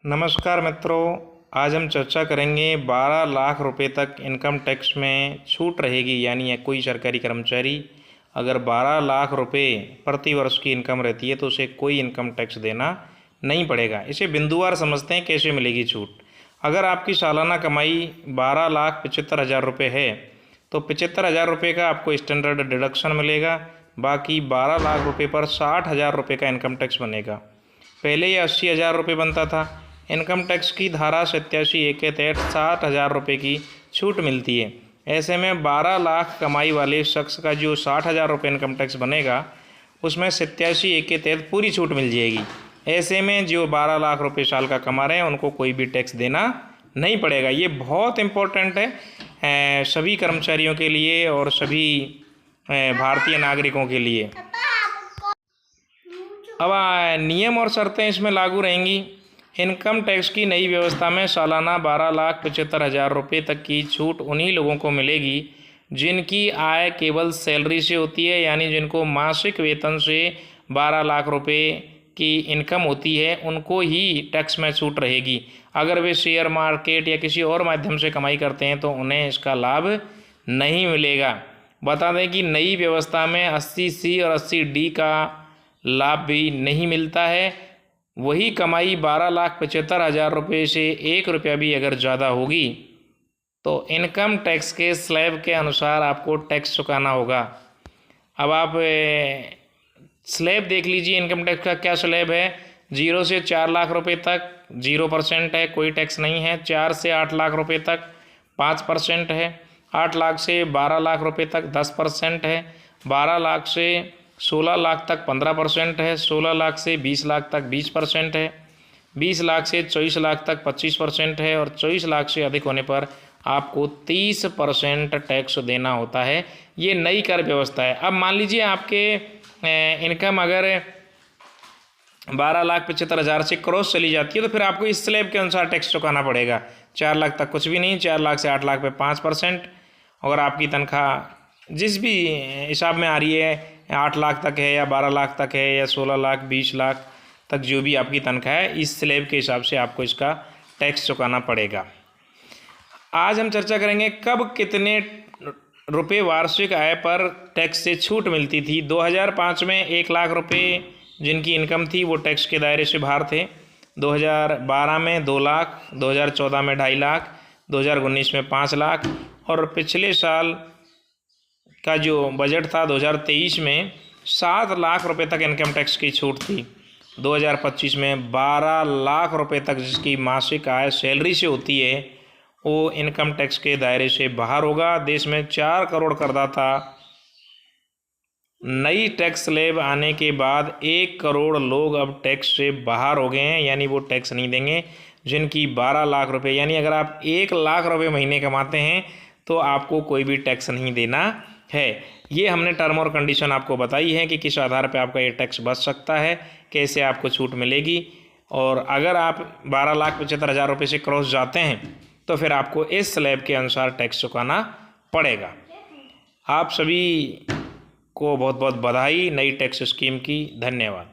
नमस्कार मित्रों, आज हम चर्चा करेंगे 12 लाख रुपए तक इनकम टैक्स में छूट रहेगी। यानी कोई सरकारी कर्मचारी अगर 12 लाख रुपए प्रति वर्ष की इनकम रहती है तो उसे कोई इनकम टैक्स देना नहीं पड़ेगा। इसे बिंदुवार समझते हैं कैसे मिलेगी छूट। अगर आपकी सालाना कमाई 12,75,000 रुपये है तो 75,000 रुपये का आपको स्टैंडर्ड डिडक्शन मिलेगा। बाकी 12 लाख रुपये पर 60,000 रुपये का इनकम टैक्स बनेगा। पहले ये 80,000 रुपये बनता था। इनकम टैक्स की धारा 87(1) के तहत 60,000 रुपये की छूट मिलती है। ऐसे में 12 लाख कमाई वाले शख्स का जो 60,000 रुपये इनकम टैक्स बनेगा उसमें 87(1) के तहत पूरी छूट मिल जाएगी। ऐसे में जो 12 लाख रुपये साल का कमा रहे हैं उनको कोई भी टैक्स देना नहीं पड़ेगा। ये बहुत इम्पोर्टेंट है सभी कर्मचारियों के लिए और सभी भारतीय नागरिकों के लिए। अब नियम और शर्तें इसमें लागू रहेंगी। इनकम टैक्स की नई व्यवस्था में सालाना 12,75,000 रुपये तक की छूट उन्हीं लोगों को मिलेगी जिनकी आय केवल सैलरी से होती है, यानी जिनको मासिक वेतन से 12 लाख रुपये की इनकम होती है उनको ही टैक्स में छूट रहेगी। अगर वे शेयर मार्केट या किसी और माध्यम से कमाई करते हैं तो उन्हें इसका लाभ नहीं मिलेगा। बता दें कि नई व्यवस्था में 80C और 80D का लाभ भी नहीं मिलता है। वही कमाई 12,75,000 रुपये से 1 रुपया भी अगर ज़्यादा होगी तो इनकम टैक्स के स्लैब के अनुसार आपको टैक्स चुकाना होगा। अब आप स्लैब देख लीजिए, इनकम टैक्स का क्या स्लैब है। 0 से 4 लाख रुपये तक 0% है, कोई टैक्स नहीं है। 4 से 8 लाख रुपये तक 5% है। 8 लाख से 12 लाख रुपये तक 10% है। 12 लाख से 16 लाख तक 15% है। 16 लाख से 20 लाख तक 20% है। 20 लाख से 24 लाख तक 25% है और 24 लाख से अधिक होने पर आपको 30% टैक्स देना होता है। ये नई कर व्यवस्था है। अब मान लीजिए आपके इनकम अगर 12,75,000 से क्रॉस चली जाती है तो फिर आपको इस स्लैब के अनुसार टैक्स चुकाना पड़ेगा। 4 लाख तक कुछ भी नहीं, 4 लाख से 8 लाख पे 5%। अगर आपकी तनख्वाह जिस भी हिसाब में आ रही है, 8 लाख तक है या 12 लाख तक है या 16 लाख 20 लाख तक जो भी आपकी तनख्वाह है, इस स्लैब के हिसाब से आपको इसका टैक्स चुकाना पड़ेगा। आज हम चर्चा करेंगे कब कितने रुपए वार्षिक आय पर टैक्स से छूट मिलती थी। 2005 में 1 लाख रुपये जिनकी इनकम थी वो टैक्स के दायरे से बाहर थे। 2012 में 2 लाख, 2014 में 2.5 लाख, 2019 में 5 लाख और पिछले साल का जो बजट था 2023 में 7 लाख रुपए तक इनकम टैक्स की छूट थी। 2025 में 12 लाख रुपए तक जिसकी मासिक आय सैलरी से होती है वो इनकम टैक्स के दायरे से बाहर होगा। देश में 4 करोड़ करदाता नई टैक्स स्लैब आने के बाद 1 करोड़ लोग अब टैक्स से बाहर हो गए हैं, यानी वो टैक्स नहीं देंगे। जिनकी 12 लाख रुपए, यानी अगर आप 1 लाख रुपए महीने कमाते हैं तो आपको कोई भी टैक्स नहीं देना है। ये हमने टर्म और कंडीशन आपको बताई है कि किस आधार पे आपका ये टैक्स बच सकता है, कैसे आपको छूट मिलेगी। और अगर आप 12,75,000 रुपये से क्रॉस जाते हैं तो फिर आपको इस स्लैब के अनुसार टैक्स चुकाना पड़ेगा। आप सभी को बहुत बहुत बधाई नई टैक्स स्कीम की। धन्यवाद।